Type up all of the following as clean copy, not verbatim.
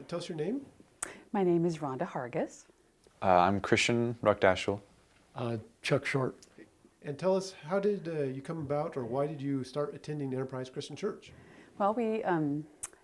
Tell us your name. My name is Rhonda Hargis. I'm Christian Ruckdashel. Chuck Short. And tell us, how did you come about, or why did you start attending Enterprise Christian Church? Well, we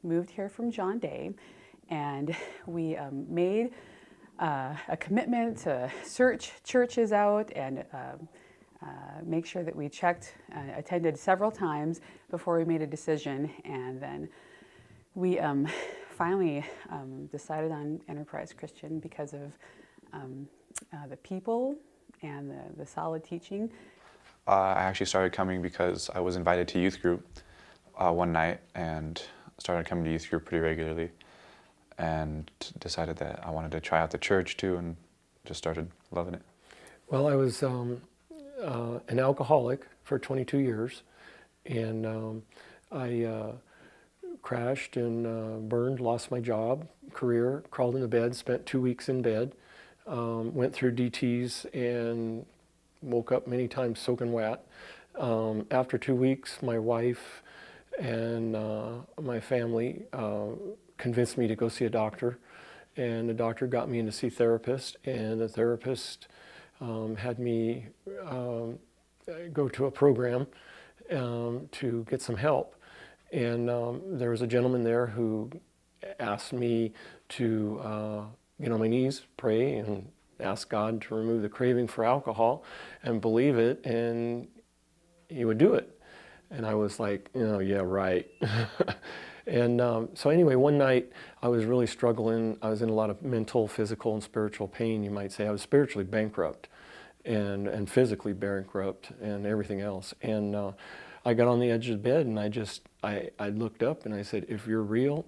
moved here from John Day, and we made a commitment to search churches out and make sure that we checked, attended several times before we made a decision, and then we finally decided on Enterprise Christian because of the people and the solid teaching. I actually started coming because I was invited to youth group one night and started coming to youth group pretty regularly, and decided that I wanted to try out the church too, and just started loving it. Well, I was an alcoholic for 22 years, and I crashed and burned, lost my job, career, crawled into bed, spent 2 weeks in bed, went through DTs and woke up many times soaking wet. After 2 weeks, my wife and my family convinced me to go see a doctor, and the doctor got me in to see a therapist, and the therapist had me go to a program to get some help. And there was a gentleman there who asked me to get on my knees, pray, and ask God to remove the craving for alcohol and believe it, and he would do it. And I was like, yeah, right. And so anyway, one night I was really struggling. I was in a lot of mental, physical, and spiritual pain, you might say. I was spiritually bankrupt and physically bankrupt and everything else. And I got on the edge of the bed, and I looked up and I said, if you're real,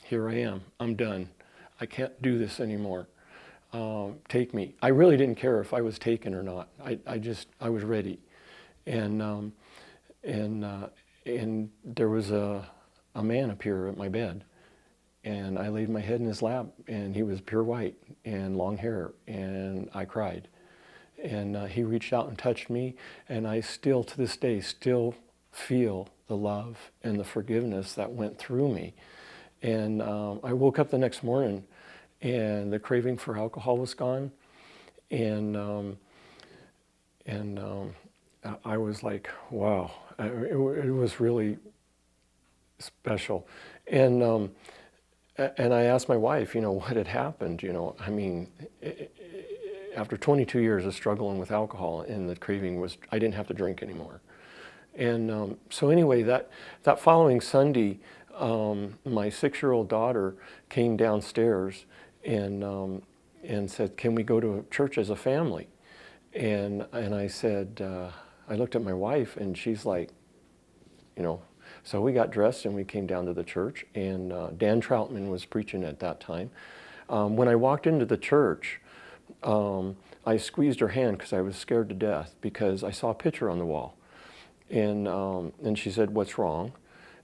here I am. I'm done. I can't do this anymore. Take me. I really didn't care if I was taken or not. I was ready. And there was a man appear at my bed, and I laid my head in his lap, and he was pure white and long hair, and I cried. And he reached out and touched me, and I still, to this day, still feel the love and the forgiveness that went through me. And I woke up the next morning, and the craving for alcohol was gone, and I was like, wow, it was really special. And I asked my wife, what had happened, I mean, after 22 years of struggling with alcohol, and the craving was, I didn't have to drink anymore. And so anyway, that following Sunday, my 6-year-old daughter came downstairs and said, can we go to church as a family? And I said, I looked at my wife, and she's like, so we got dressed and we came down to the church, and Dan Troutman was preaching at that time. When I walked into the church, I squeezed her hand because I was scared to death, because I saw a picture on the wall. And she said, what's wrong?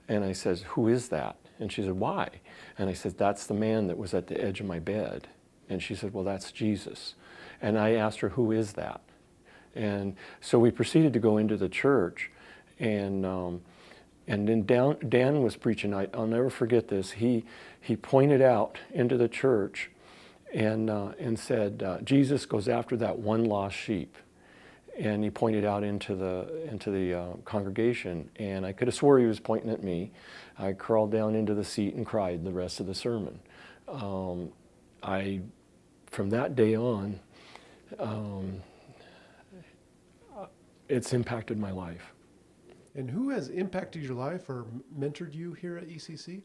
And I said, who is that? And she said, why? And I said, that's the man that was at the edge of my bed. And she said, well, that's Jesus. And I asked her, who is that? And so we proceeded to go into the church, and then Dan was preaching. I'll never forget this. He pointed out into the church and said, Jesus goes after that one lost sheep. And he pointed out into the congregation, and I could have swore he was pointing at me. I crawled down into the seat and cried the rest of the sermon. From that day on, it's impacted my life. And who has impacted your life or mentored you here at ECC?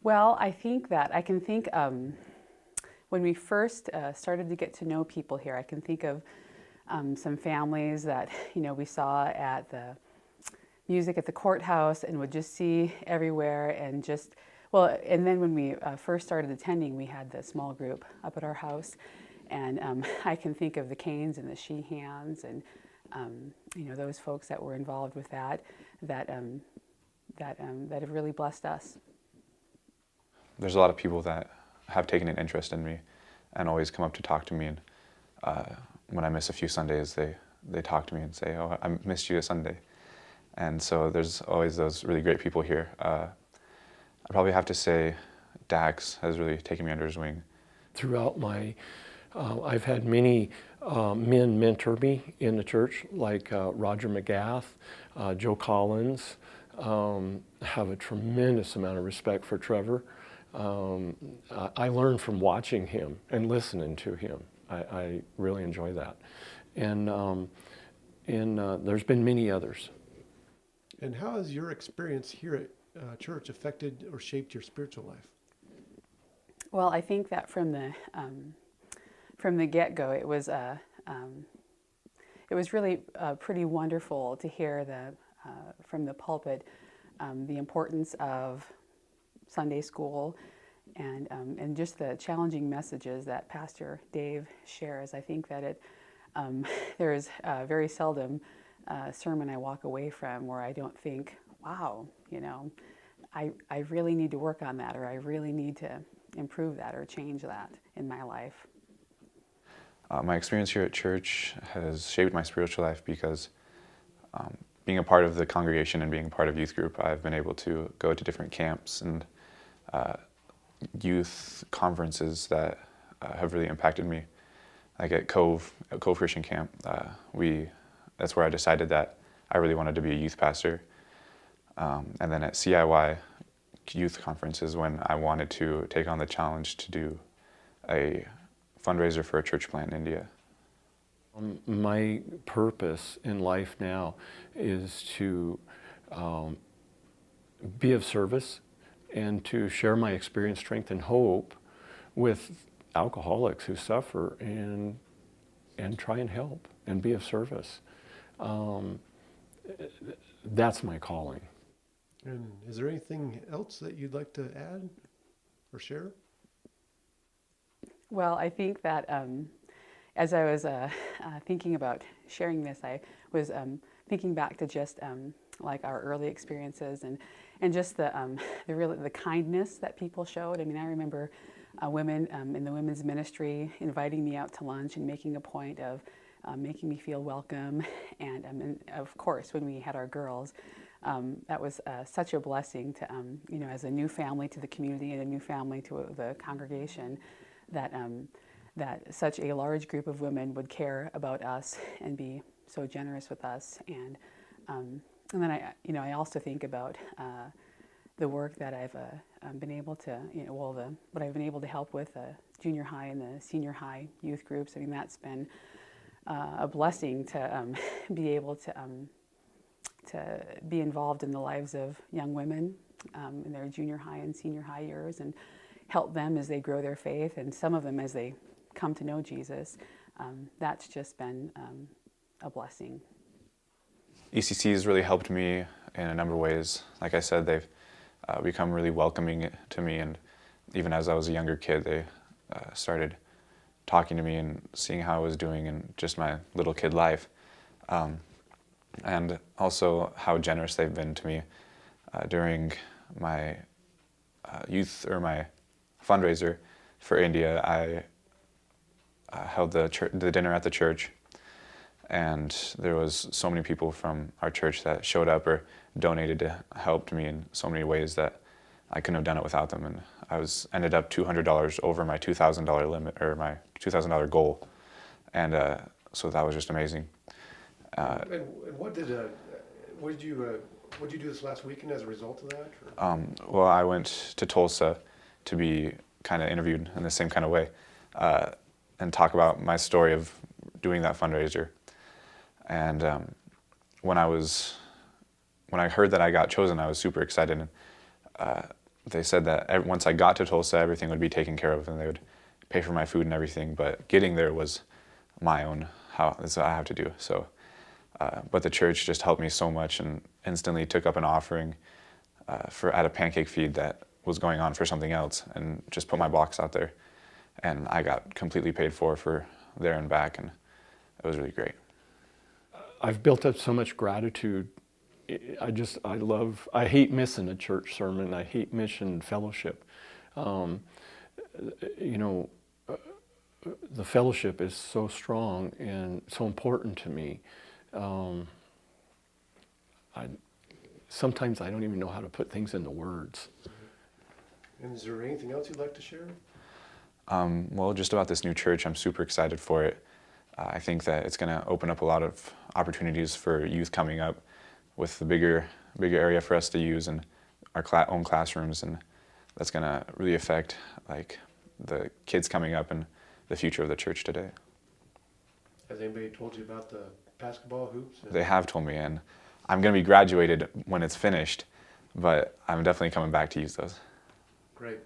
Well, I think that I can think when we first started to get to know people here, I can think of some families that we saw at the music at the courthouse and would just see everywhere, and and then when we first started attending, we had the small group up at our house, and I can think of the Canes and the Sheehans and those folks that were involved with that have really blessed us. There's a lot of people that have taken an interest in me and always come up to talk to me, and when I miss a few Sundays, they talk to me and say, oh, I missed you a Sunday. And so there's always those really great people here. I probably have to say Dax has really taken me under his wing. Throughout my, I've had many men mentor me in the church, like Roger McGath, Joe Collins. Have a tremendous amount of respect for Trevor. I learn from watching him and listening to him. I really enjoy that. And there's been many others. And how has your experience here at church affected or shaped your spiritual life? Well, I think that from the get-go, it was really pretty wonderful to hear from the pulpit the importance of Sunday school and just the challenging messages that Pastor Dave shares. I think that there is very seldom a sermon I walk away from where I don't think, wow, I really need to work on that, or I really need to improve that or change that in my life. My experience here at church has shaped my spiritual life because being a part of the congregation and being a part of youth group, I've been able to go to different camps and youth conferences that have really impacted me. Like at Cove Christian Camp, that's where I decided that I really wanted to be a youth pastor. And then at CIY youth conferences, when I wanted to take on the challenge to do a fundraiser for a church plant in India. My purpose in life now is to be of service and to share my experience, strength, and hope with alcoholics who suffer and try and help and be of service. That's my calling. And is there anything else that you'd like to add or share? Well, I think that as I was thinking about sharing this, I was thinking back to just like our early experiences and just the kindness that people showed. I mean, I remember women in the women's ministry inviting me out to lunch and making a point of making me feel welcome. And of course, when we had our girls, that was such a blessing to, as a new family to the community and a new family to the congregation, that such a large group of women would care about us and be so generous with us. And then I also think about the work that I've been able to, what I've been able to help with the junior high and the senior high youth groups. I mean, that's been a blessing to be able to be involved in the lives of young women in their junior high and senior high years and help them as they grow their faith, and some of them as they come to know Jesus. That's just been a blessing. ECC has really helped me in a number of ways. Like I said, they've become really welcoming to me, and even as I was a younger kid, they started talking to me and seeing how I was doing in just my little kid life. And also how generous they've been to me during my youth or my fundraiser for India. I held the dinner at the church, and there was so many people from our church that showed up or donated to help me in so many ways that I couldn't have done it without them. And I ended up $200 over my $2,000 limit, or my $2,000 goal, and so that was just amazing. And what did you do this last weekend as a result of that? Well, I went to Tulsa to be kind of interviewed in the same kind of way and talk about my story of doing that fundraiser. And when I heard that I got chosen, I was super excited. And they said that once I got to Tulsa, everything would be taken care of, and they would pay for my food and everything. But getting there was my own. That's what I have to do. So. But the church just helped me so much and instantly took up an offering at a pancake feed that was going on for something else, and just put my box out there. And I got completely paid for there and back, and it was really great. I've built up so much gratitude. I hate missing a church sermon. I hate missing fellowship. The fellowship is so strong and so important to me. sometimes I don't even know how to put things into words. And is there anything else you'd like to share? Well, just about this new church, I'm super excited for it. I think that it's going to open up a lot of opportunities for youth coming up with the bigger area for us to use in our own classrooms, and that's going to really affect like the kids coming up and the future of the church today. Has anybody told you about the basketball hoops? They have told me, and I'm going to be graduated when it's finished, but I'm definitely coming back to use those. Great.